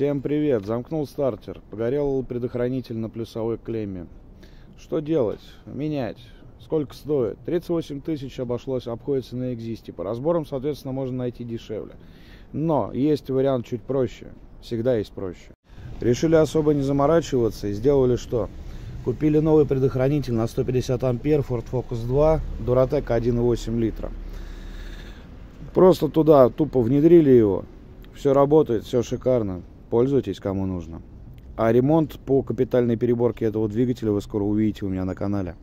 Всем привет, замкнул стартер, погорел предохранитель на плюсовой клемме. Что делать? Менять. Сколько стоит? 38 тысяч обходится на Экзисте. По разборам, соответственно, можно найти дешевле. Но есть вариант чуть проще. Всегда есть проще. Решили особо не заморачиваться и сделали что? Купили новый предохранитель на 150 ампер Ford Focus 2, Duratec 1,8 литра. Просто туда тупо внедрили его. Все работает, все шикарно. Пользуйтесь, кому нужно. А ремонт по капитальной переборке этого двигателя вы скоро увидите у меня на канале.